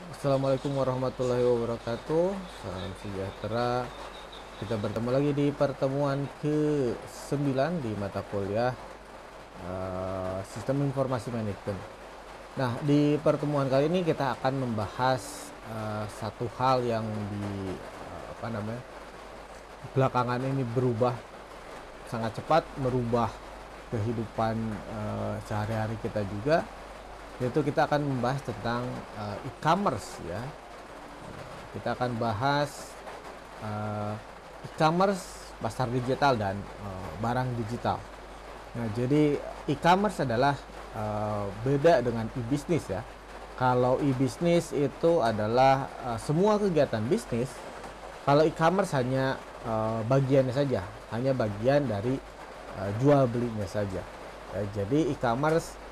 Assalamualaikum warahmatullahi wabarakatuh. Salam sejahtera. Kita bertemu lagi di pertemuan ke-9 di mata kuliah Sistem Informasi Manajemen. Nah, di pertemuan kali ini kita akan membahas satu hal yang belakangan ini berubah sangat cepat, merubah kehidupan sehari-hari kita juga, yaitu kita akan membahas tentang e-commerce ya. Kita akan bahas e-commerce, pasar digital dan barang digital. Nah, jadi e-commerce adalah beda dengan e-bisnis ya. Kalau e-bisnis itu adalah semua kegiatan bisnis. Kalau e-commerce hanya bagiannya saja, hanya bagian dari jual belinya saja. Ya, jadi e-commerce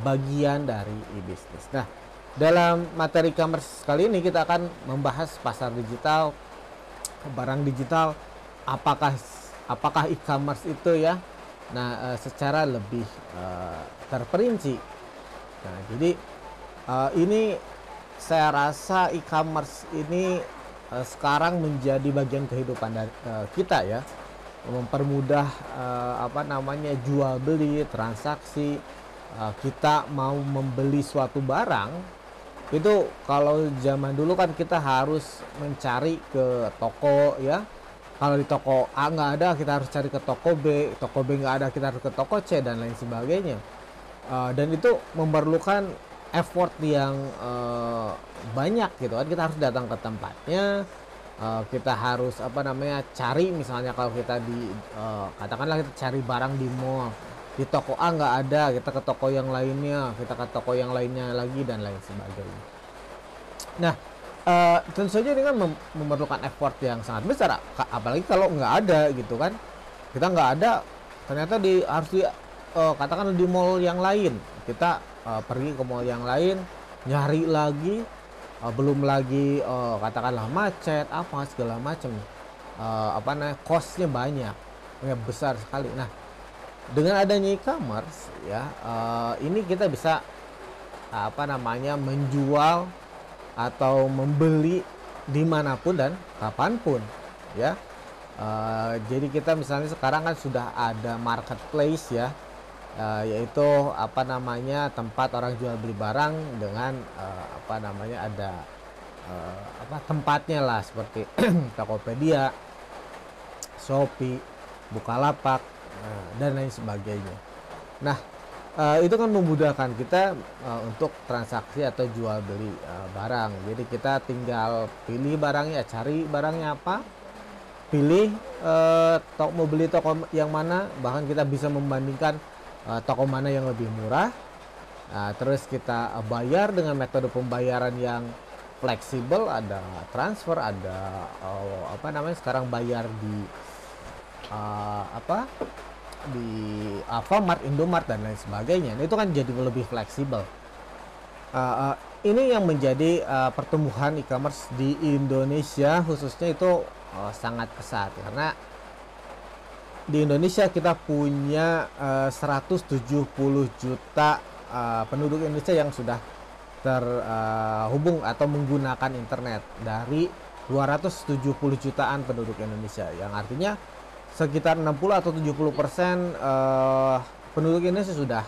bagian dari e-bisnis. Nah, dalam materi e-commerce kali ini kita akan membahas pasar digital, barang digital, apakah e-commerce itu ya. Nah, secara lebih terperinci. Nah, jadi ini saya rasa e-commerce ini sekarang menjadi bagian kehidupan dari kita ya, mempermudah jual beli, transaksi. Kita mau membeli suatu barang itu, kalau zaman dulu kan kita harus mencari ke toko ya. Kalau di toko A nggak ada, kita harus cari ke toko B nggak ada, kita harus ke toko C dan lain sebagainya. Dan itu memerlukan effort yang banyak gitu kan. Kita harus datang ke tempatnya, kita harus cari, misalnya kalau kita katakanlah kita cari barang di mall, di toko A nggak ada, kita ke toko yang lainnya, kita ke toko yang lainnya lagi dan lain sebagainya. Nah, tentu saja ini kan memerlukan effort yang sangat besar, apalagi kalau nggak ada gitu kan. Kita nggak ada, ternyata katakan di mall yang lain, kita pergi ke mall yang lain, nyari lagi, belum lagi katakanlah macet apa segala macam, costnya banyak besar sekali. Nah, dengan adanya e-commerce ya, ini kita bisa menjual atau membeli dimanapun dan kapanpun ya. Jadi kita misalnya sekarang kan sudah ada marketplace ya, yaitu tempat orang jual beli barang dengan ada tempatnya lah, seperti Tokopedia, Shopee, Bukalapak, dan lain sebagainya. Nah, itu kan memudahkan kita untuk transaksi atau jual beli barang. Jadi kita tinggal pilih barangnya, cari barangnya apa, pilih mau beli toko yang mana, bahkan kita bisa membandingkan toko mana yang lebih murah. Terus kita bayar dengan metode pembayaran yang fleksibel, ada transfer, ada sekarang bayar di Alfamart, Indomart dan lain sebagainya. Nah, itu kan jadi lebih fleksibel. Ini yang menjadi pertumbuhan e-commerce di Indonesia khususnya itu sangat pesat, karena di Indonesia kita punya 170 juta penduduk Indonesia yang sudah terhubung atau menggunakan internet dari 270 jutaan penduduk Indonesia, yang artinya sekitar 60 atau 70% penduduk Indonesia sudah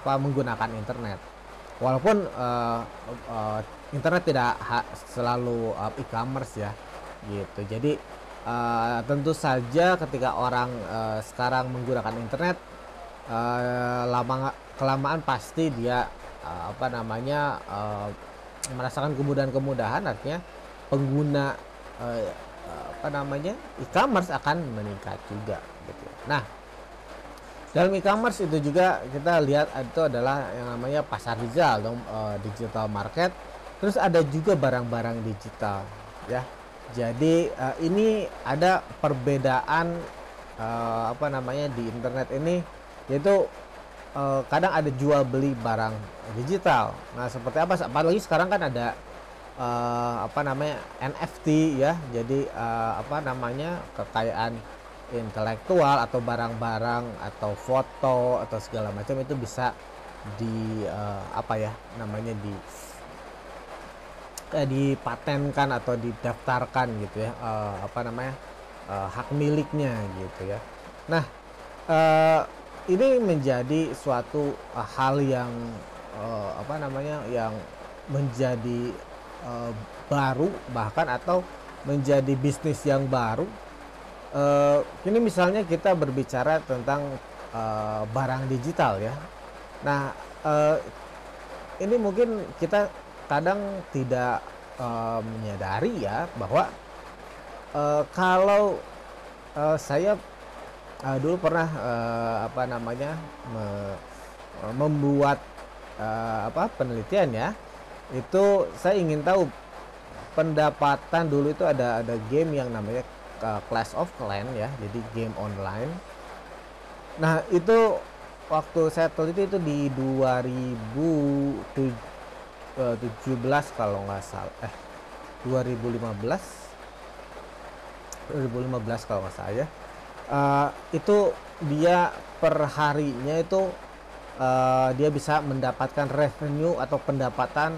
menggunakan internet. Walaupun internet tidak selalu e-commerce ya gitu. Jadi tentu saja ketika orang sekarang menggunakan internet, kelamaan pasti dia merasakan kemudahan-kemudahan, artinya pengguna e-commerce akan meningkat juga gitu. Nah, dalam e-commerce itu juga kita lihat itu adalah yang namanya pasar digital, digital market. Terus ada juga barang-barang digital ya. Jadi ini ada perbedaan di internet ini, yaitu kadang ada jual beli barang digital. Nah, seperti apa? Apalagi sekarang kan ada NFT ya. Jadi kekayaan intelektual atau barang-barang atau foto atau segala macam itu bisa dipatenkan atau didaftarkan gitu ya, apa namanya, hak miliknya gitu ya. Nah, eee, ini menjadi suatu, hal yang, apa namanya, yang menjadi, eee, baru bahkan atau menjadi bisnis yang baru. Ini misalnya kita berbicara tentang, barang digital ya. Nah, eee, ini mungkin kita kadang tidak, menyadari ya bahwa, kalau, saya, dulu pernah, apa namanya, membuat, apa, penelitian ya, itu saya ingin tahu pendapatan dulu itu ada game yang namanya, Clash of Clans ya, jadi game online. Nah, itu waktu saya teliti itu di 2017 kalau nggak salah, 2015 2015 kalau nggak salah ya. Itu dia per harinya itu, dia bisa mendapatkan revenue atau pendapatan,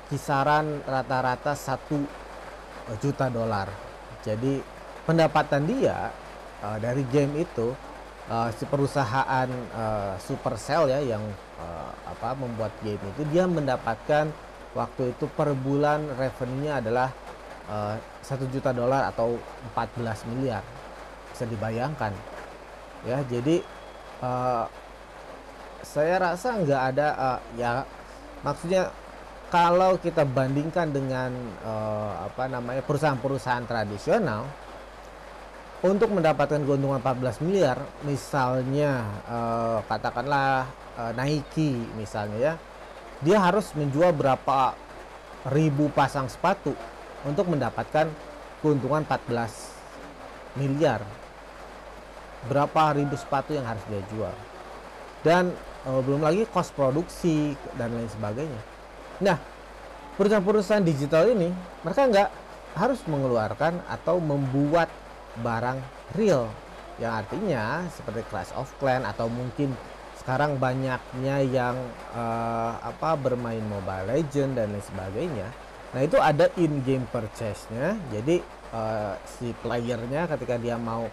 kisaran rata-rata $1 juta. Jadi pendapatan dia, dari game itu, si perusahaan, Supercell ya yang, apa, membuat game itu, dia mendapatkan waktu itu per bulan revenue-nya adalah, $1 juta atau 14 miliar. Bisa dibayangkan ya. Jadi, saya rasa nggak ada, ya maksudnya kalau kita bandingkan dengan, apa namanya, perusahaan-perusahaan tradisional, untuk mendapatkan keuntungan 14 miliar misalnya, katakanlah, Nike misalnya ya, dia harus menjual berapa ribu pasang sepatu untuk mendapatkan keuntungan 14 miliar. Berapa ribu sepatu yang harus dia jual. Dan, belum lagi kos produksi dan lain sebagainya. Nah, perusahaan-perusahaan digital ini, mereka nggak harus mengeluarkan atau membuat barang real, yang artinya seperti Clash of Clans atau mungkin sekarang banyaknya yang, apa, bermain Mobile Legend dan lain sebagainya. Nah, itu ada in-game purchase-nya. Jadi, si playernya ketika dia mau,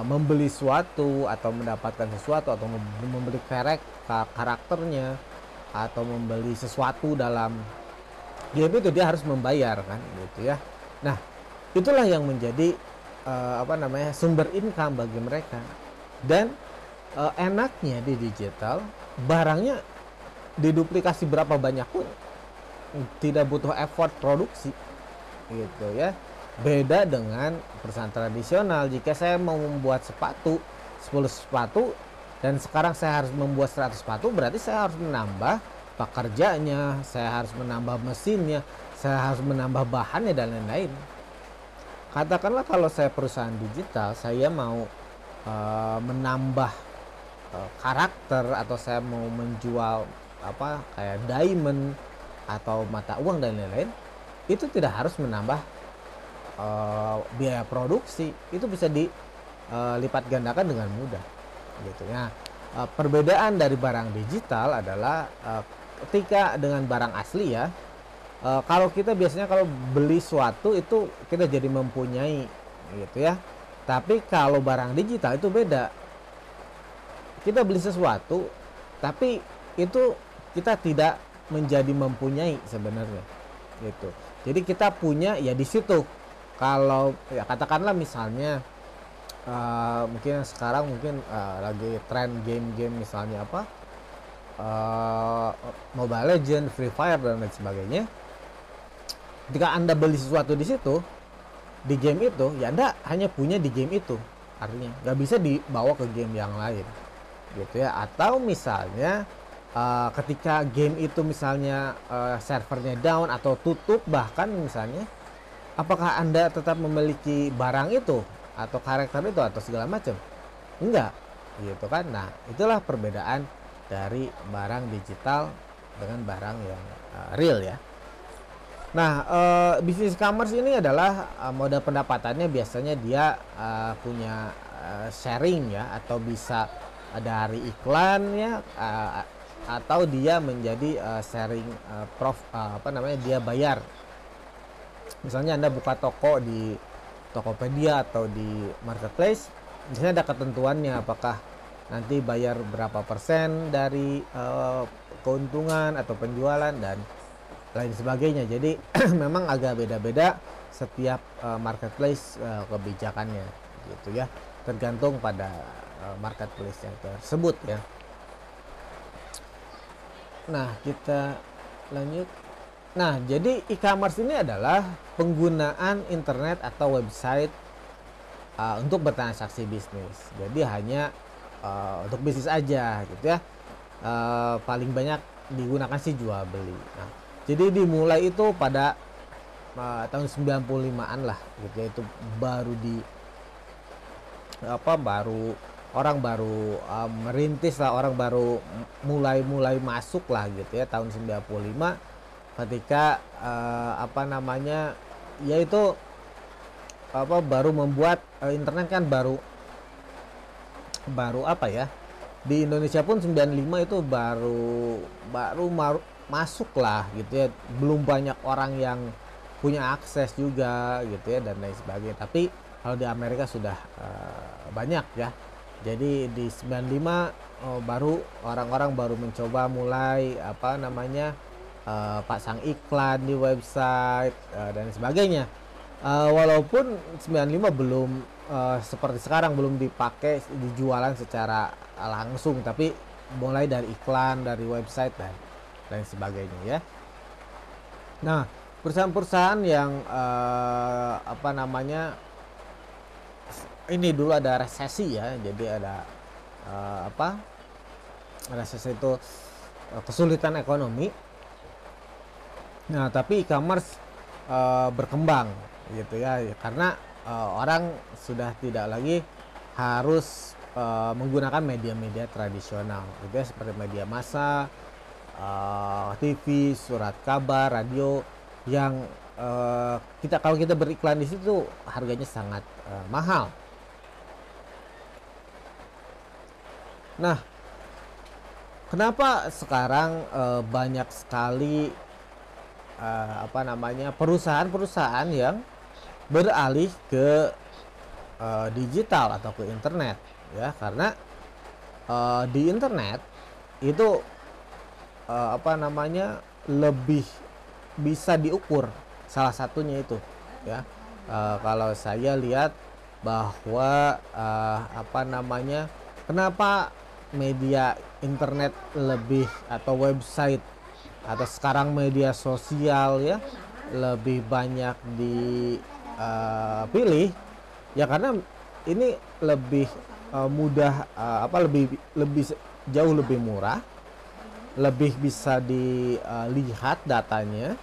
membeli sesuatu atau mendapatkan sesuatu atau membeli karakternya atau membeli sesuatu dalam game itu, dia harus membayar kan gitu ya. Nah, itulah yang menjadi, apa namanya, sumber income bagi mereka. Dan, enaknya di digital, barangnya diduplikasi berapa banyak pun tidak butuh effort produksi gitu ya. Beda dengan perusahaan tradisional. Jika saya mau membuat 10 sepatu dan sekarang saya harus membuat 100 sepatu, berarti saya harus menambah pekerjanya, saya harus menambah mesinnya, saya harus menambah bahannya dan lain-lain. Katakanlah kalau saya perusahaan digital, saya mau, menambah, karakter atau saya mau menjual apa, kayak diamond atau mata uang dan lain-lain, itu tidak harus menambah, biaya produksi. Itu bisa dilipat gandakan dengan mudah gitu ya. Perbedaan dari barang digital adalah, ketika dengan barang asli ya, kalau kita biasanya kalau beli suatu itu kita jadi mempunyai gitu ya. Tapi kalau barang digital itu beda. Kita beli sesuatu tapi itu kita tidak menjadi mempunyai sebenarnya gitu. Jadi kita punya ya di situ. Kalau ya katakanlah misalnya, mungkin sekarang mungkin, lagi tren game-game misalnya apa, Mobile Legend, Free Fire dan lain sebagainya. Ketika Anda beli sesuatu di situ, di game itu, ya Anda hanya punya di game itu. Artinya nggak bisa dibawa ke game yang lain gitu ya. Atau misalnya, ketika game itu misalnya, servernya down atau tutup bahkan misalnya, apakah Anda tetap memiliki barang itu atau karakter itu atau segala macam? Enggak, gitu kan. Nah, itulah perbedaan dari barang digital dengan barang yang, real ya. Nah, bisnis e-commerce ini adalah, moda pendapatannya biasanya dia, punya, sharing ya atau bisa dari iklan ya, atau dia menjadi sharing dia bayar. Misalnya Anda buka toko di Tokopedia atau di marketplace, biasanya ada ketentuannya apakah nanti bayar berapa persen dari keuntungan atau penjualan dan lain sebagainya. Jadi memang agak beda-beda setiap marketplace kebijakannya gitu ya, tergantung pada marketplace yang tersebut ya. Nah, kita lanjut. Nah, jadi e-commerce ini adalah penggunaan internet atau website untuk bertransaksi bisnis. Jadi hanya untuk bisnis aja gitu ya. Paling banyak digunakan sih jual beli. Nah, jadi dimulai itu pada tahun 95-an lah gitu ya, itu baru orang baru merintis lah, orang baru mulai masuk lah gitu ya tahun 95 ketika yaitu baru membuat internet kan baru di Indonesia pun 95 itu baru masuk lah gitu ya, belum banyak orang yang punya akses juga gitu ya dan lain sebagainya. Tapi kalau di Amerika sudah banyak ya. Jadi di 95 baru orang-orang baru mencoba mulai pasang iklan di website dan sebagainya. Walaupun 95 belum seperti sekarang, belum dipakai dijualan secara langsung, tapi mulai dari iklan, dari website dan lain sebagainya ya. Nah, perusahaan-perusahaan yang ini dulu ada resesi ya, jadi ada resesi itu kesulitan ekonomi. Nah, tapi e-commerce berkembang gitu ya, karena orang sudah tidak lagi harus menggunakan media-media tradisional gitu ya, seperti media massa, TV, surat kabar, radio yang kalau kita beriklan di situ harganya sangat mahal. Nah, kenapa sekarang banyak sekali perusahaan-perusahaan yang beralih ke digital atau ke internet ya? Karena di internet itu lebih bisa diukur, salah satunya itu ya. Kalau saya lihat bahwa kenapa media internet lebih atau website atau sekarang media sosial ya lebih banyak dipilih ya, karena ini lebih mudah, lebih jauh lebih murah, lebih bisa dilihat datanya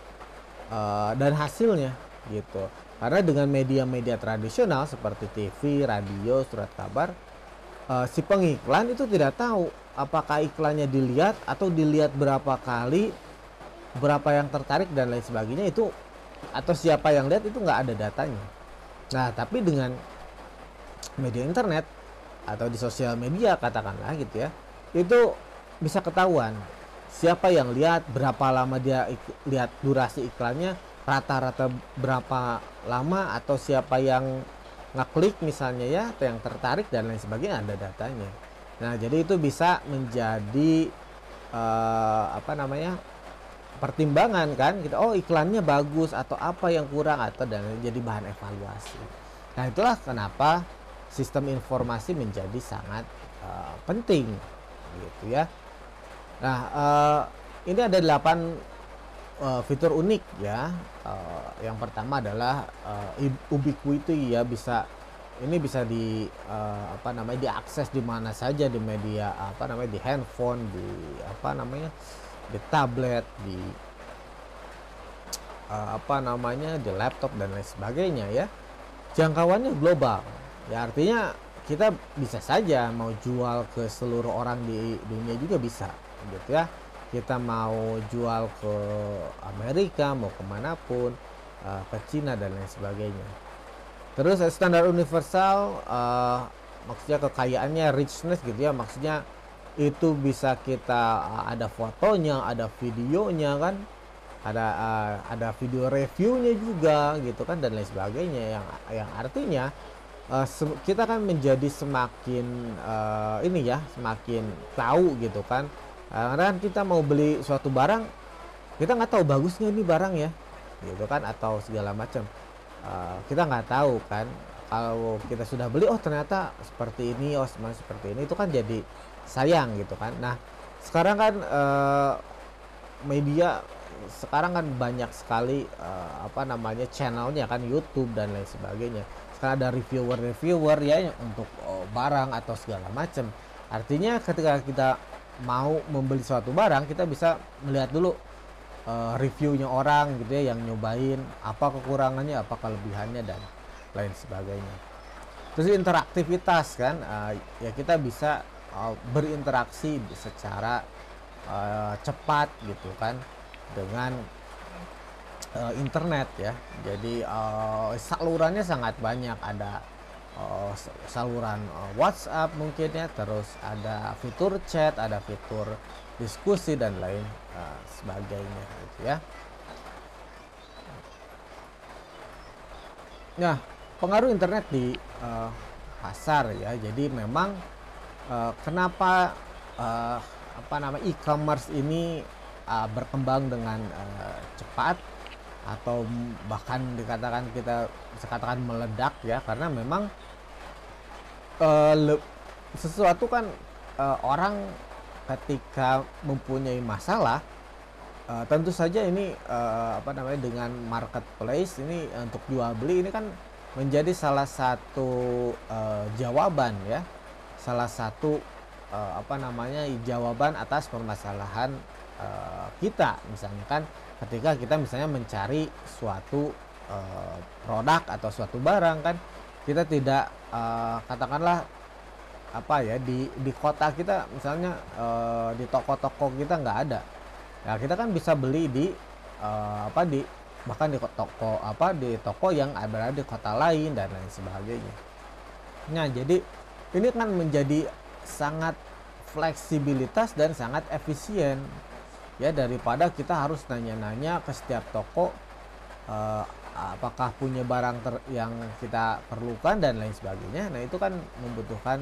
dan hasilnya gitu. Karena dengan media-media tradisional seperti TV, radio, surat kabar, si pengiklan itu tidak tahu apakah iklannya dilihat atau dilihat berapa kali, berapa yang tertarik dan lain sebagainya, itu atau siapa yang lihat itu nggak ada datanya. Nah, tapi dengan media internet atau di sosial media katakanlah gitu ya, itu bisa ketahuan siapa yang lihat, berapa lama dia lihat, durasi iklannya rata-rata berapa lama, atau siapa yang ngeklik misalnya ya, atau yang tertarik dan lain sebagainya, ada datanya. Nah, jadi itu bisa menjadi pertimbangan kan kita, oh iklannya bagus atau apa yang kurang, atau dan jadi bahan evaluasi. Nah, itulah kenapa sistem informasi menjadi sangat penting gitu ya. Nah, ini ada 8 fitur unik ya. Yang pertama adalah ubiquity ya, bisa diakses di mana saja, di media di handphone, di tablet, di di laptop dan lain sebagainya ya. Jangkauannya global ya, artinya kita bisa saja mau jual ke seluruh orang di dunia juga bisa gitu ya. Kita mau jual ke Amerika, mau kemanapun, ke Cina dan lain sebagainya. Terus standar universal, maksudnya kekayaannya richness gitu ya, maksudnya itu bisa kita ada fotonya, ada videonya kan, ada video reviewnya juga gitu kan, dan lain sebagainya, yang artinya kita kan menjadi semakin ini ya, semakin tahu gitu kan. Karena kan kita mau beli suatu barang, kita nggak tahu bagusnya ini barang ya gitu kan, atau segala macam. Kita nggak tahu kan, kalau kita sudah beli, oh ternyata seperti ini, oh seperti ini, itu kan jadi sayang gitu kan. Nah sekarang kan media sekarang kan banyak sekali apa namanya channelnya kan, YouTube dan lain sebagainya. Sekarang ada reviewer ya untuk barang atau segala macam. Artinya ketika kita mau membeli suatu barang, kita bisa melihat dulu reviewnya orang gitu ya, yang nyobain, apa kekurangannya, apa kelebihannya, dan lain sebagainya. Terus interaktivitas kan, ya kita bisa berinteraksi secara cepat gitu kan dengan internet ya. Jadi salurannya sangat banyak, ada saluran WhatsApp mungkin ya, terus ada fitur chat, ada fitur diskusi dan lain sebagainya gitu ya. Nah, pengaruh internet di pasar ya. Jadi memang kenapa apa namanya e-commerce ini berkembang dengan cepat, atau bahkan kita bisa katakan meledak ya, karena memang sesuatu kan orang ketika mempunyai masalah, tentu saja ini apa namanya, dengan marketplace ini untuk jual beli ini kan menjadi salah satu jawaban ya, salah satu apa namanya, jawaban atas permasalahan kita. Misalnya kan ketika kita misalnya mencari suatu produk atau suatu barang kan, kita tidak katakanlah apa ya, di kota kita misalnya, di toko-toko kita nggak ada ya, kita kan bisa beli di apa, bahkan di toko yang berada di kota lain dan lain sebagainya. Nah jadi ini kan menjadi sangat fleksibilitas dan sangat efisien ya, daripada kita harus nanya-nanya ke setiap toko apakah punya barang yang kita perlukan dan lain sebagainya. Nah itu kan membutuhkan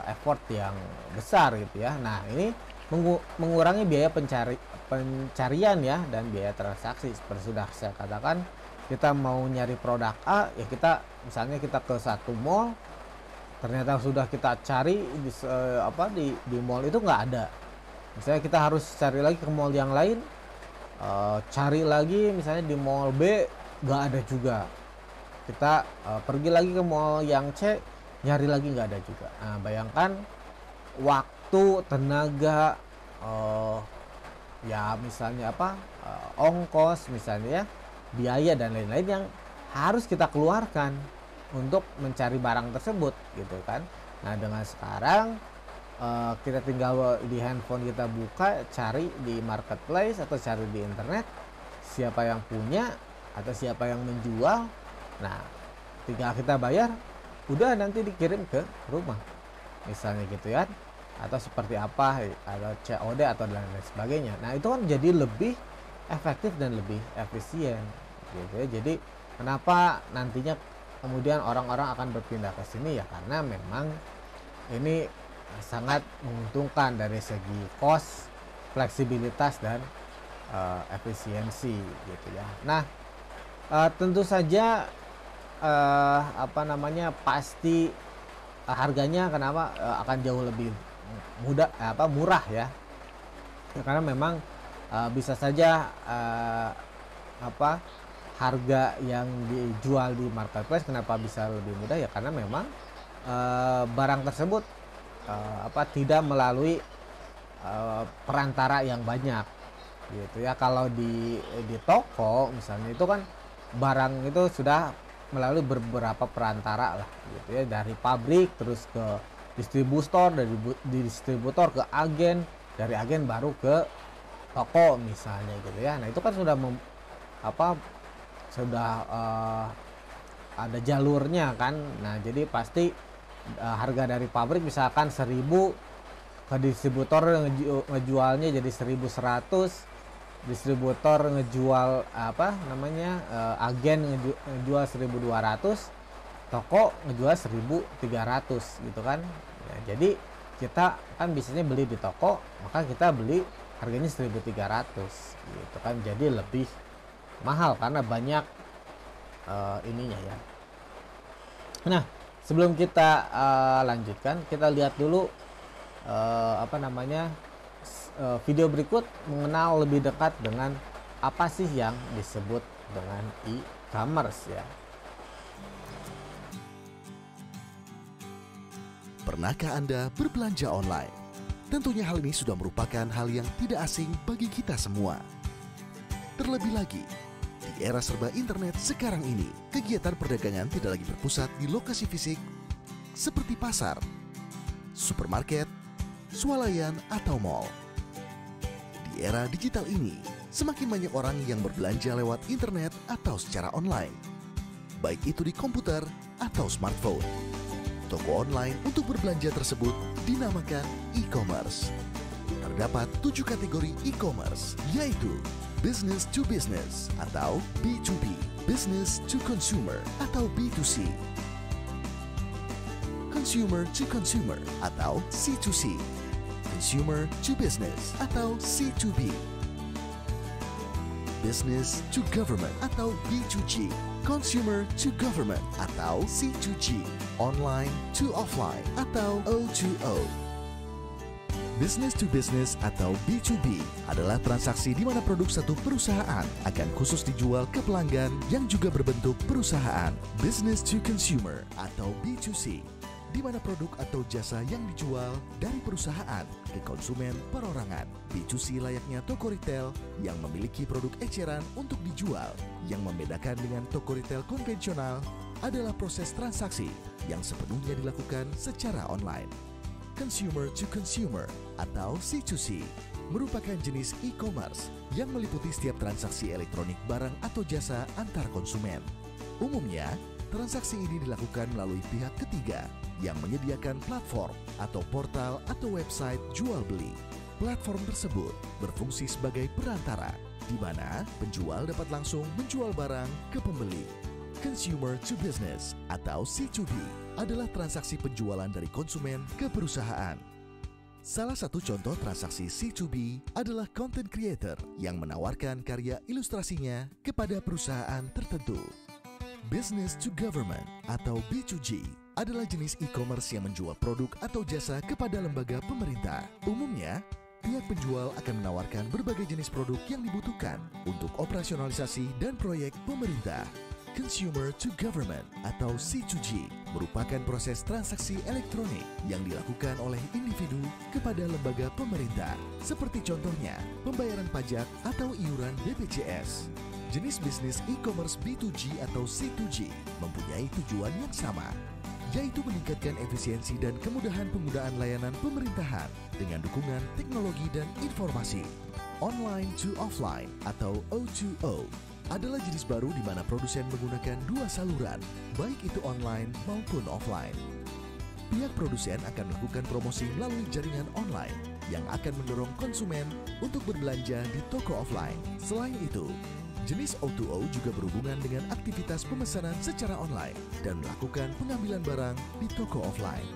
effort yang besar gitu ya. Nah ini mengurangi biaya pencarian ya, dan biaya transaksi. Seperti sudah saya katakan, kita mau nyari produk A ya, kita misalnya kita ke satu mall, ternyata sudah kita cari di mall itu nggak ada. Misalnya kita harus cari lagi ke mall yang lain, cari lagi misalnya di mall B nggak ada juga. Kita pergi lagi ke mall yang C, nyari lagi nggak ada juga. Nah bayangkan waktu, tenaga, ya misalnya ongkos misalnya ya, biaya dan lain-lain yang harus kita keluarkan untuk mencari barang tersebut gitu kan. Nah dengan sekarang kita tinggal di handphone, kita buka, cari di marketplace atau cari di internet siapa yang punya atau siapa yang menjual. Nah tinggal kita bayar, udah nanti dikirim ke rumah misalnya gitu ya, atau seperti apa, atau COD atau dan lain sebagainya. Nah itu kan jadi lebih efektif dan lebih efisien gitu ya. Jadi kenapa nantinya kemudian orang-orang akan berpindah ke sini ya, karena memang ini sangat menguntungkan dari segi cost, fleksibilitas, dan efisiensi gitu ya. Nah tentu saja apa namanya, pasti harganya kenapa akan jauh lebih murah ya, karena memang bisa saja harga yang dijual di marketplace kenapa bisa lebih mudah ya, karena memang barang tersebut tidak melalui perantara yang banyak gitu ya. Kalau di toko misalnya itu kan barang itu sudah melalui beberapa perantara lah gitu ya, dari pabrik terus ke distributor, dari distributor ke agen, dari agen baru ke toko misalnya gitu ya. Nah itu kan sudah ada jalurnya kan. Nah jadi pasti harga dari pabrik misalkan 1.000, ke distributor ngejualnya jadi 1.100, distributor ngejual agen ngejual 1.200, toko ngejual 1.300 gitu kan ya. Jadi kita kan biasanya beli di toko, maka kita beli harganya 1.300 gitu kan, jadi lebih mahal karena banyak ininya ya. Nah, sebelum kita lanjutkan, kita lihat dulu video berikut mengenal lebih dekat dengan apa sih yang disebut dengan e-commerce ya. Pernahkah Anda berbelanja online? Tentunya hal ini sudah merupakan hal yang tidak asing bagi kita semua. Terlebih lagi, di era serba internet sekarang ini, kegiatan perdagangan tidak lagi berpusat di lokasi fisik seperti pasar, supermarket, swalayan, atau mal. Di era digital ini, semakin banyak orang yang berbelanja lewat internet atau secara online, baik itu di komputer atau smartphone. Toko online untuk berbelanja tersebut dinamakan e-commerce. Terdapat 7 kategori e-commerce, yaitu business to business atau B2B, business to consumer atau B2C, consumer to consumer atau C2C, consumer to business atau C2B, business to government atau B2G, consumer to government atau C2G, online to offline atau O2O. Business to business atau B2B adalah transaksi di mana produk satu perusahaan akan khusus dijual ke pelanggan yang juga berbentuk perusahaan. Business to consumer atau B2C, di mana produk atau jasa yang dijual dari perusahaan ke konsumen perorangan. B2C layaknya toko retail yang memiliki produk eceran untuk dijual. Yang membedakan dengan toko retail konvensional adalah proses transaksi yang sepenuhnya dilakukan secara online. Consumer to consumer atau C2C merupakan jenis e-commerce yang meliputi setiap transaksi elektronik barang atau jasa antar konsumen. Umumnya, transaksi ini dilakukan melalui pihak ketiga yang menyediakan platform atau portal atau website jual beli. Platform tersebut berfungsi sebagai perantara di mana penjual dapat langsung menjual barang ke pembeli. Consumer to business atau C2B adalah transaksi penjualan dari konsumen ke perusahaan. Salah satu contoh transaksi C2B adalah content creator yang menawarkan karya ilustrasinya kepada perusahaan tertentu. Business to government atau B2G adalah jenis e-commerce yang menjual produk atau jasa kepada lembaga pemerintah. Umumnya, pihak penjual akan menawarkan berbagai jenis produk yang dibutuhkan untuk operasionalisasi dan proyek pemerintah. Consumer to government atau C2G merupakan proses transaksi elektronik yang dilakukan oleh individu kepada lembaga pemerintah, seperti contohnya pembayaran pajak atau iuran BPJS. Jenis bisnis e-commerce B2G atau C2G mempunyai tujuan yang sama, yaitu meningkatkan efisiensi dan kemudahan penggunaan layanan pemerintahan dengan dukungan teknologi dan informasi. Online to offline atau O2O adalah jenis baru di mana produsen menggunakan dua saluran, baik itu online maupun offline. Pihak produsen akan melakukan promosi melalui jaringan online yang akan mendorong konsumen untuk berbelanja di toko offline. Selain itu, jenis O2O juga berhubungan dengan aktivitas pemesanan secara online dan melakukan pengambilan barang di toko offline.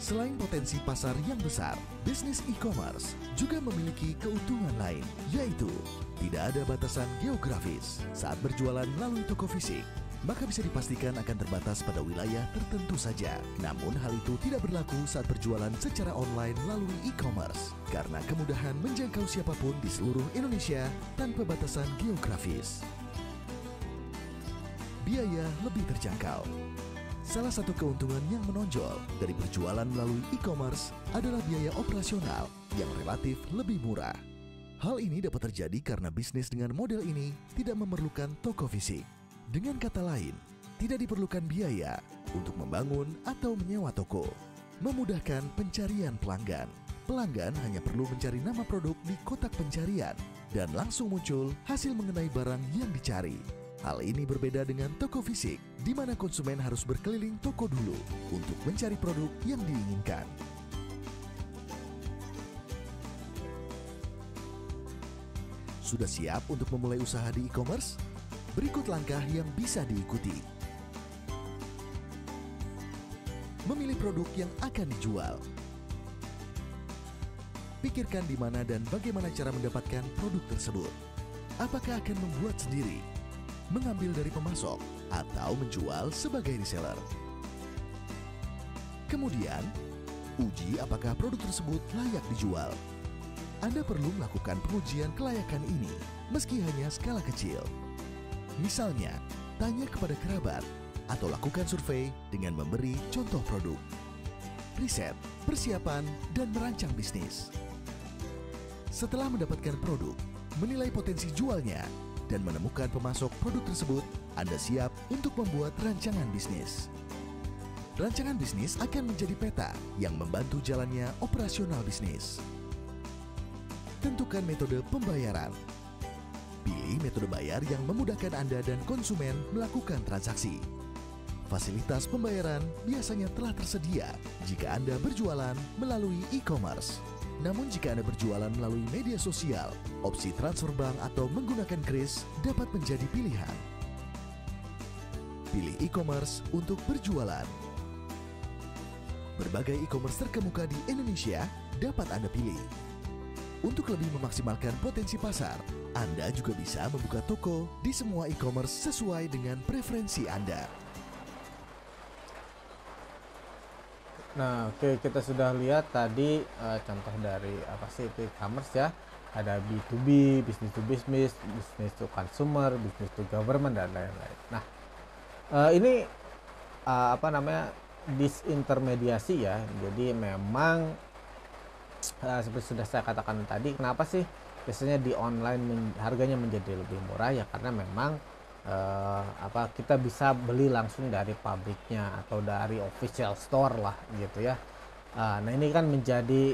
Selain potensi pasar yang besar, bisnis e-commerce juga memiliki keuntungan lain, yaitu tidak ada batasan geografis. Saat berjualan melalui toko fisik, maka bisa dipastikan akan terbatas pada wilayah tertentu saja. Namun hal itu tidak berlaku saat berjualan secara online melalui e-commerce, karena kemudahan menjangkau siapapun di seluruh Indonesia tanpa batasan geografis. Biaya lebih terjangkau. Salah satu keuntungan yang menonjol dari berjualan melalui e-commerce adalah biaya operasional yang relatif lebih murah. Hal ini dapat terjadi karena bisnis dengan model ini tidak memerlukan toko fisik. Dengan kata lain, tidak diperlukan biaya untuk membangun atau menyewa toko. Memudahkan pencarian pelanggan. Pelanggan hanya perlu mencari nama produk di kotak pencarian dan langsung muncul hasil mengenai barang yang dicari. Hal ini berbeda dengan toko fisik di mana konsumen harus berkeliling toko dulu untuk mencari produk yang diinginkan. Sudah siap untuk memulai usaha di e-commerce? Berikut langkah yang bisa diikuti. Memilih produk yang akan dijual. Pikirkan di mana dan bagaimana cara mendapatkan produk tersebut. Apakah akan membuat sendiri, mengambil dari pemasok, atau menjual sebagai reseller? Kemudian, uji apakah produk tersebut layak dijual. Anda perlu melakukan pengujian kelayakan ini meski hanya skala kecil. Misalnya, tanya kepada kerabat atau lakukan survei dengan memberi contoh produk. Riset, persiapan, dan merancang bisnis. Setelah mendapatkan produk, menilai potensi jualnya, dan menemukan pemasok produk tersebut, Anda siap untuk membuat rancangan bisnis. Rancangan bisnis akan menjadi peta yang membantu jalannya operasional bisnis. Tentukan metode pembayaran. Pilih metode bayar yang memudahkan Anda dan konsumen melakukan transaksi. Fasilitas pembayaran biasanya telah tersedia jika Anda berjualan melalui e-commerce. Namun jika Anda berjualan melalui media sosial, opsi transfer bank atau menggunakan kris dapat menjadi pilihan. Pilih e-commerce untuk berjualan. Berbagai e-commerce terkemuka di Indonesia dapat Anda pilih. Untuk lebih memaksimalkan potensi pasar, Anda juga bisa membuka toko di semua e-commerce sesuai dengan preferensi Anda. Nah, oke, kita sudah lihat tadi contoh dari apa sih itu e-commerce ya. Ada B2B, business to business, business to consumer, business to government, dan lain-lain. Nah, ini apa namanya, disintermediasi ya. Jadi memang seperti sudah saya katakan tadi, kenapa sih biasanya di online harganya menjadi lebih murah ya, karena memang kita bisa beli langsung dari pabriknya atau dari official store lah gitu ya. Nah ini kan menjadi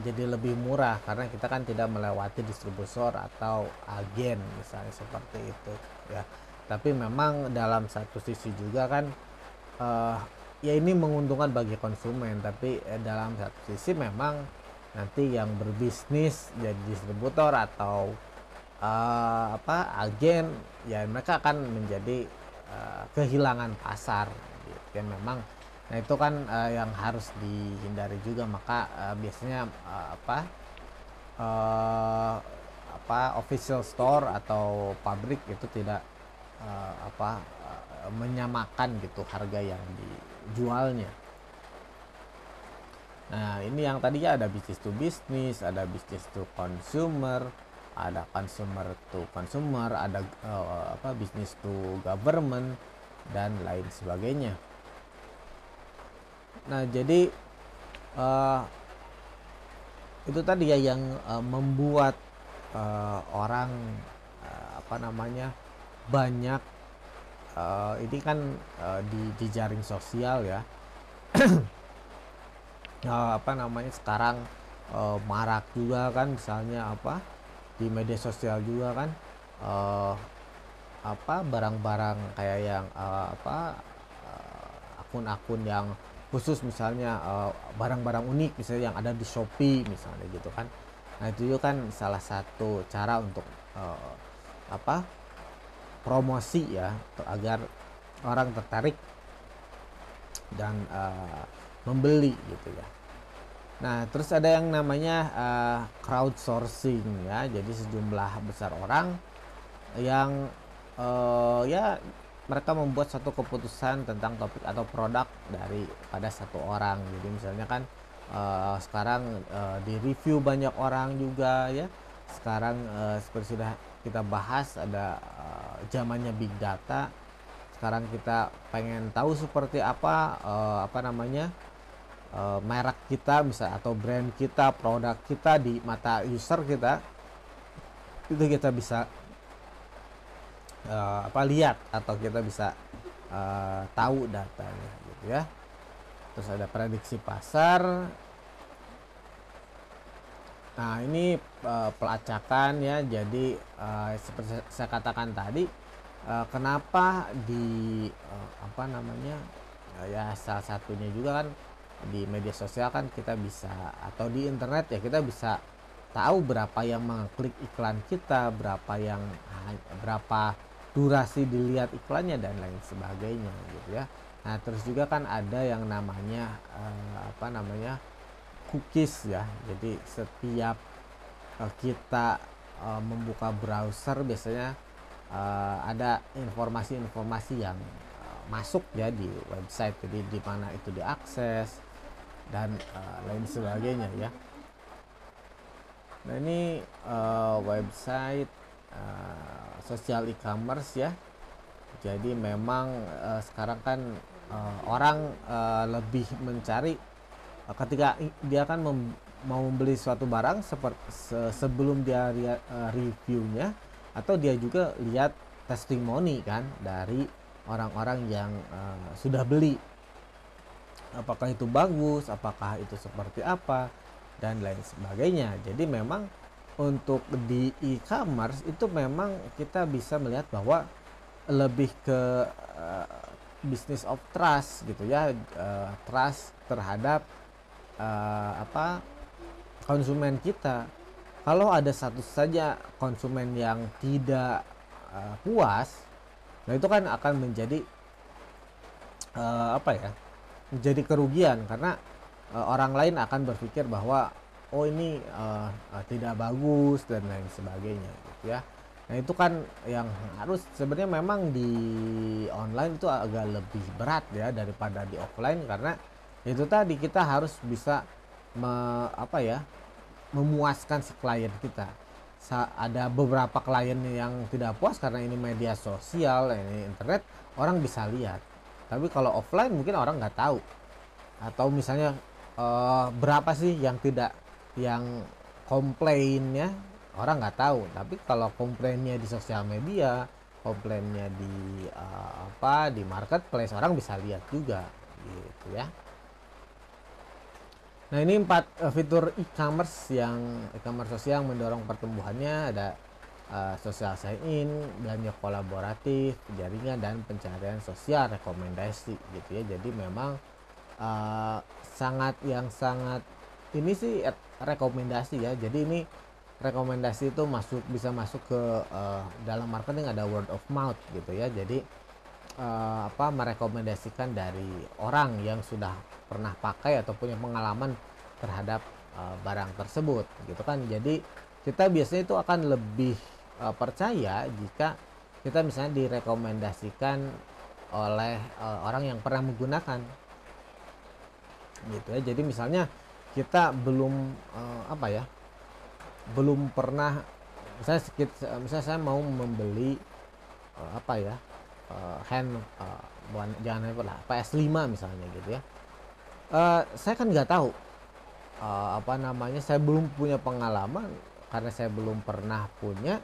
jadi lebih murah karena kita kan tidak melewati distributor atau agen misalnya seperti itu ya. Tapi memang dalam satu sisi juga kan ya ini menguntungkan bagi konsumen, tapi dalam satu sisi memang nanti yang berbisnis jadi distributor atau agen ya, mereka akan menjadi kehilangan pasar gitu ya memang. Nah itu kan yang harus dihindari juga, maka biasanya official store atau pabrik itu tidak menyamakan gitu harga yang dijualnya. Nah ini yang tadinya ada business to business, ada business to consumer, ada consumer to consumer, ada business to government, dan lain sebagainya. Nah jadi itu tadi ya yang membuat orang banyak ini kan di jaring sosial ya. Sekarang marak juga kan, misalnya di media sosial juga kan barang-barang kayak yang akun-akun yang khusus, misalnya barang-barang unik misalnya yang ada di Shopee misalnya gitu kan. Nah itu juga kan salah satu cara untuk promosi ya, agar orang tertarik dan membeli gitu ya. Nah terus ada yang namanya crowdsourcing ya, jadi sejumlah besar orang yang mereka membuat satu keputusan tentang topik atau produk pada satu orang. Jadi misalnya kan sekarang di review banyak orang juga ya. Sekarang seperti sudah kita bahas, ada zamannya big data. Sekarang kita pengen tahu seperti merek kita misalnya, atau brand kita, produk kita di mata user kita, itu kita bisa lihat atau kita bisa tahu datanya gitu ya. Terus ada prediksi pasar. Nah ini pelacakan ya. Jadi seperti saya katakan tadi, kenapa di apa namanya, ya salah satunya juga kan di media sosial kan kita bisa, atau di internet ya, kita bisa tahu berapa yang mengklik iklan kita, berapa durasi dilihat iklannya dan lain sebagainya gitu ya. Nah, terus juga kan ada yang namanya apa namanya, cookies ya. Jadi setiap kita membuka browser, biasanya ada informasi-informasi yang masuk ya di website, jadi di mana itu diakses dan lain sebagainya ya. Nah, ini website sosial e-commerce ya. Jadi memang sekarang kan orang lebih mencari ketika dia kan mau membeli suatu barang, sebelum dia reviewnya, atau dia juga lihat testimoni kan dari orang-orang yang sudah beli, apakah itu bagus, apakah itu seperti apa dan lain sebagainya. Jadi memang untuk di e-commerce itu memang kita bisa melihat bahwa lebih ke business of trust gitu ya, trust terhadap apa, konsumen kita. Kalau ada satu saja konsumen yang tidak puas, nah itu kan akan menjadi apa ya, menjadi kerugian, karena orang lain akan berpikir bahwa oh ini tidak bagus dan lain sebagainya gitu ya. Nah, itu kan yang harus sebenarnya memang di online itu agak lebih berat ya daripada di offline, karena itu tadi kita harus bisa apa ya, memuaskan si klien kita. Ada beberapa klien yang tidak puas karena ini media sosial, ini internet, orang bisa lihat. Tapi kalau offline mungkin orang nggak tahu, atau misalnya berapa sih yang komplainnya, orang nggak tahu. Tapi kalau komplainnya di sosial media, komplainnya di di marketplace, orang bisa lihat juga gitu ya. Nah, ini 4 fitur e-commerce sosial yang mendorong pertumbuhannya. Ada social sign-in, belanja kolaboratif, jaringan, dan pencarian sosial rekomendasi gitu ya. Jadi memang sangat ini sih rekomendasi ya. Jadi ini rekomendasi itu bisa masuk ke dalam marketing, ada word of mouth gitu ya. Jadi merekomendasikan dari orang yang sudah pernah pakai atau punya pengalaman terhadap barang tersebut gitu kan. Jadi kita biasanya itu akan lebih percaya jika kita misalnya direkomendasikan oleh orang yang pernah menggunakan gitu ya. Jadi misalnya kita belum belum pernah, misalnya saya mau membeli jangan lah PS5 misalnya gitu ya. Saya kan nggak tahu saya belum punya pengalaman, karena saya belum pernah punya.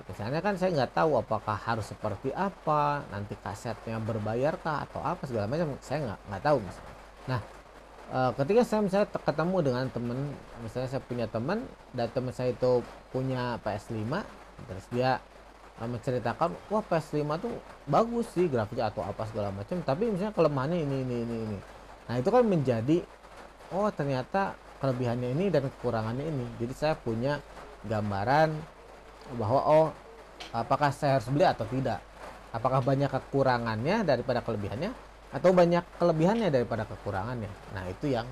Misalnya kan saya nggak tahu apakah harus seperti apa, nanti kasetnya berbayarkah atau apa segala macam, saya nggak tahu misalnya. Nah, ketika saya misalnya ketemu dengan teman, misalnya saya punya teman dan teman saya itu punya PS5, terus dia menceritakan, wah PS5 tuh bagus sih grafiknya atau apa segala macam, tapi misalnya kelemahannya ini. Nah, itu kan menjadi oh ternyata kelebihannya ini dan kekurangannya ini. Jadi saya punya gambaran bahwa apakah saya harus beli atau tidak, apakah banyak kekurangannya daripada kelebihannya, atau banyak kelebihannya daripada kekurangannya. Nah, itu yang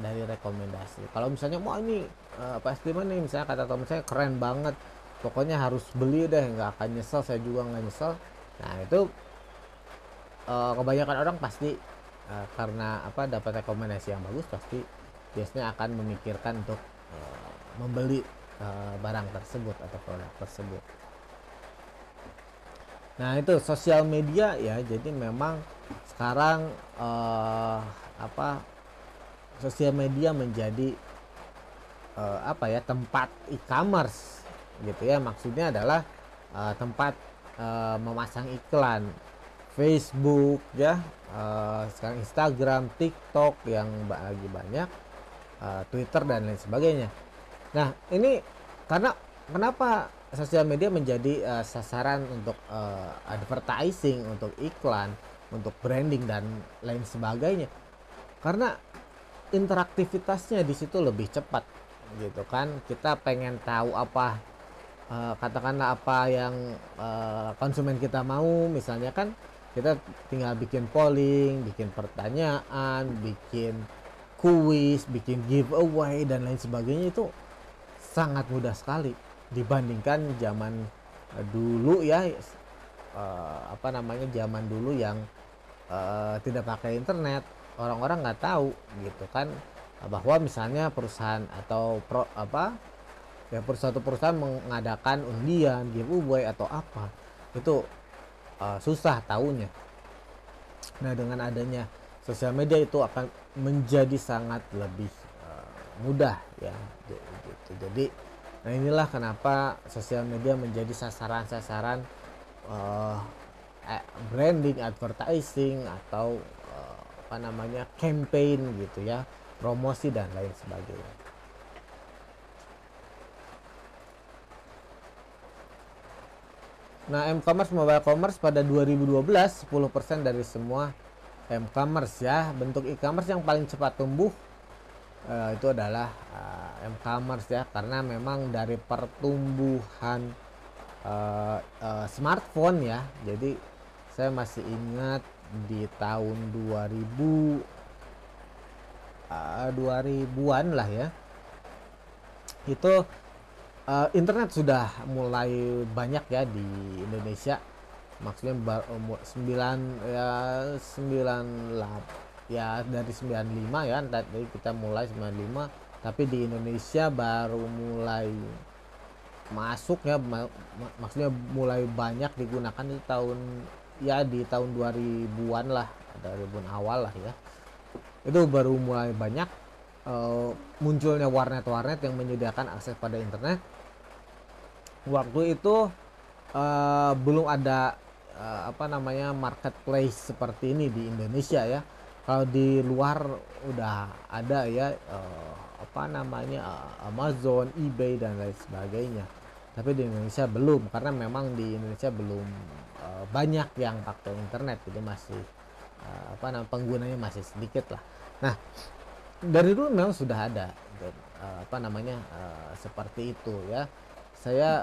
dari rekomendasi. Kalau misalnya mau ini PS5 nih, misalnya kata teman saya keren banget, pokoknya harus beli deh, nggak akan nyesel, saya juga nggak nyesel. Nah, itu kebanyakan orang pasti karena dapat rekomendasi yang bagus, pasti biasanya akan memikirkan untuk membeli barang tersebut atau produk tersebut. Nah, itu sosial media ya. Jadi memang sekarang sosial media menjadi tempat e-commerce gitu ya. Maksudnya adalah tempat memasang iklan. Facebook ya, sekarang Instagram, TikTok yang lagi banyak, Twitter dan lain sebagainya. Nah, ini kenapa sosial media menjadi sasaran untuk advertising, untuk iklan, untuk branding dan lain sebagainya. Karena interaktivitasnya di situ lebih cepat gitu kan. Kita pengen tahu apa, katakanlah apa yang konsumen kita mau, misalnya kan kita tinggal bikin polling, bikin pertanyaan, bikin kuis, bikin giveaway dan lain sebagainya. Itu sangat mudah sekali dibandingkan zaman dulu ya, apa namanya, zaman dulu yang tidak pakai internet. Orang-orang nggak tahu gitu kan, bahwa misalnya perusahaan atau suatu perusahaan mengadakan undian, giveaway atau apa, itu susah tahunya. Nah, dengan adanya sosial media itu akan menjadi sangat lebih mudah ya gitu. Jadi nah, inilah kenapa sosial media menjadi sasaran-sasaran branding, advertising, atau apa namanya, campaign gitu ya, promosi dan lain sebagainya. Nah, m-commerce, mobile commerce pada 2012 10% dari semua m-commerce ya. Bentuk e-commerce yang paling cepat tumbuh itu adalah m-commerce ya, karena memang dari pertumbuhan smartphone ya. Jadi saya masih ingat di tahun 2000-an lah ya, itu internet sudah mulai banyak ya di Indonesia. Maksudnya 9 ya, 98 ya, dari 95 ya, tadi kita mulai 95, tapi di Indonesia baru mulai masuk ya, maksudnya mulai banyak digunakan di tahun ya, di tahun 2000-an lah, 2000-an awal lah ya. Itu baru mulai banyak munculnya warnet-warnet yang menyediakan akses pada internet. Waktu itu belum ada apa namanya, marketplace seperti ini di Indonesia ya. Kalau di luar udah ada ya, apa namanya, Amazon, eBay dan lain sebagainya. Tapi di Indonesia belum, karena memang di Indonesia belum banyak yang pakai internet, jadi masih apa namanya, penggunanya masih sedikit lah. Nah, dari dulu memang sudah ada apa namanya, seperti itu ya. Saya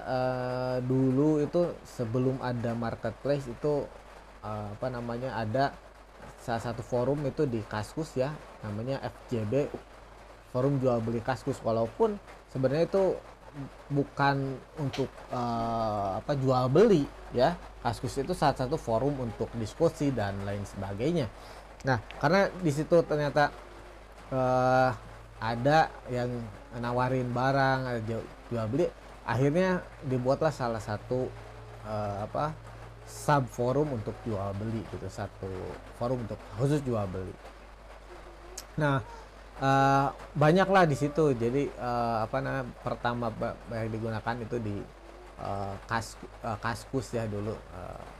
dulu itu sebelum ada marketplace itu apa namanya, ada salah satu forum itu di Kaskus ya, namanya FJB, forum jual beli Kaskus. Walaupun sebenarnya itu bukan untuk apa, jual beli ya. Kaskus itu salah satu forum untuk diskusi dan lain sebagainya. Nah, karena di situ ternyata ada yang nawarin barang, ada jual beli, akhirnya dibuatlah salah satu apa, sub forum untuk jual beli gitu, satu forum untuk khusus jual beli. Nah, banyaklah di situ. Jadi apa namanya, pertama banyak digunakan itu di Kaskus ya dulu,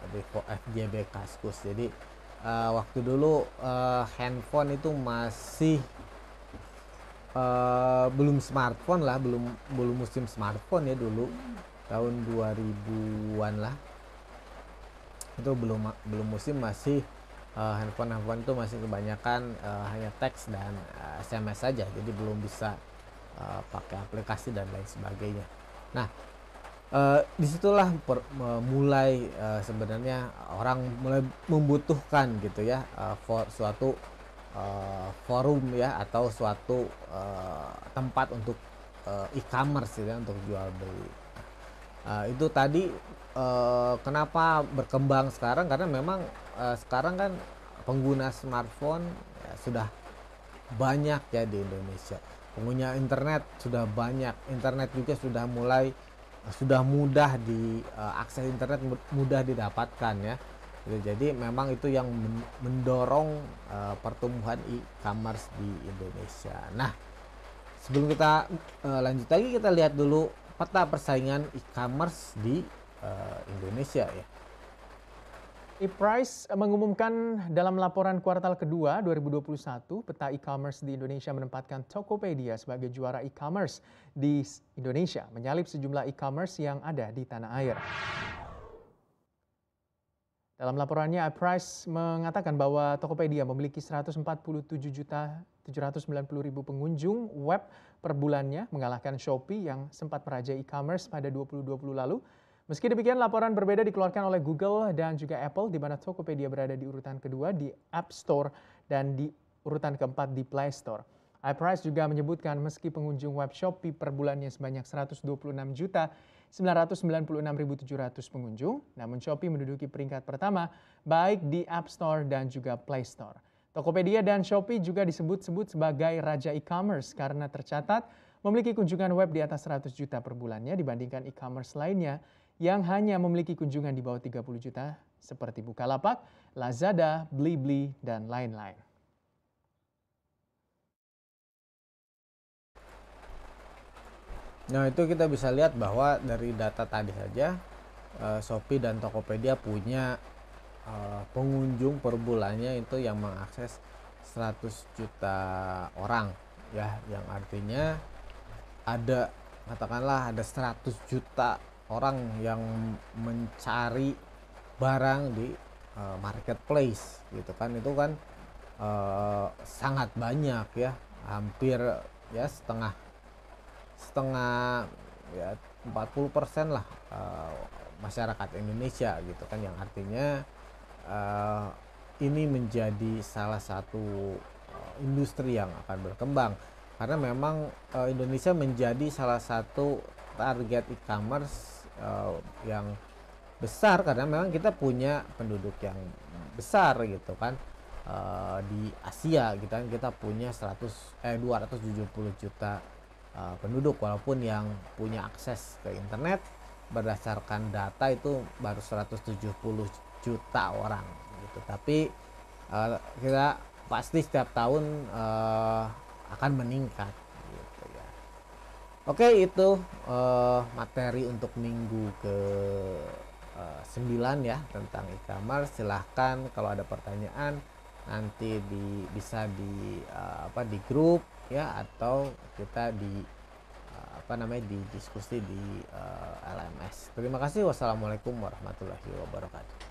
di FJB Kaskus. Jadi waktu dulu handphone itu masih belum smartphone lah, belum musim smartphone ya dulu, tahun 2000-an lah. Itu belum musim, masih handphone itu masih kebanyakan hanya teks dan SMS saja, jadi belum bisa pakai aplikasi dan lain sebagainya. Nah, disitulah mulai sebenarnya orang mulai membutuhkan gitu ya, suatu forum ya, atau suatu tempat untuk e-commerce ya, untuk jual beli. Itu tadi kenapa berkembang sekarang, karena memang sekarang kan pengguna smartphone ya, sudah banyak ya di Indonesia. Pengguna internet sudah banyak, internet juga sudah mudah akses internet, mudah didapatkan ya. Jadi memang itu yang mendorong pertumbuhan e-commerce di Indonesia. Nah, sebelum kita lanjut lagi, kita lihat dulu peta persaingan e-commerce di Indonesia ya. E-Price mengumumkan dalam laporan kuartal kedua 2021, peta e-commerce di Indonesia menempatkan Tokopedia sebagai juara e-commerce di Indonesia, menyalip sejumlah e-commerce yang ada di tanah air. Dalam laporannya, E-Price mengatakan bahwa Tokopedia memiliki 147.790.000 pengunjung web per bulannya, mengalahkan Shopee yang sempat merajai e-commerce pada 2020 lalu. Meski demikian, laporan berbeda dikeluarkan oleh Google dan juga Apple, di mana Tokopedia berada di urutan kedua di App Store dan di urutan keempat di Play Store. iPrice juga menyebutkan meski pengunjung web Shopee per bulannya sebanyak 126.996.700 pengunjung, namun Shopee menduduki peringkat pertama baik di App Store dan juga Play Store. Tokopedia dan Shopee juga disebut-sebut sebagai raja e-commerce karena tercatat memiliki kunjungan web di atas 100 juta per bulannya dibandingkan e-commerce lainnya yang hanya memiliki kunjungan di bawah 30 juta seperti Bukalapak, Lazada, Blibli, dan lain-lain. Nah, itu kita bisa lihat bahwa dari data tadi saja Shopee dan Tokopedia punya pengunjung per bulannya itu yang mengakses 100 juta orang ya, yang artinya katakanlah ada 100 juta orang yang mencari barang di marketplace gitu kan. Itu kan sangat banyak ya, hampir ya setengah ya 40% lah masyarakat Indonesia gitu kan, yang artinya ini menjadi salah satu industri yang akan berkembang karena memang Indonesia menjadi salah satu target e-commerce yang besar karena memang kita punya penduduk yang besar gitu kan. Di Asia gitu kan kita punya 270 juta penduduk, walaupun yang punya akses ke internet berdasarkan data itu baru 170 juta orang gitu. Tapi kita pasti setiap tahun akan meningkat gitu ya. Oke, itu materi untuk minggu ke 9 ya tentang e-commerce. Silahkan kalau ada pertanyaan nanti bisa di grup ya, atau kita di diskusi di LMS. Terima kasih. Wassalamualaikum warahmatullahi wabarakatuh.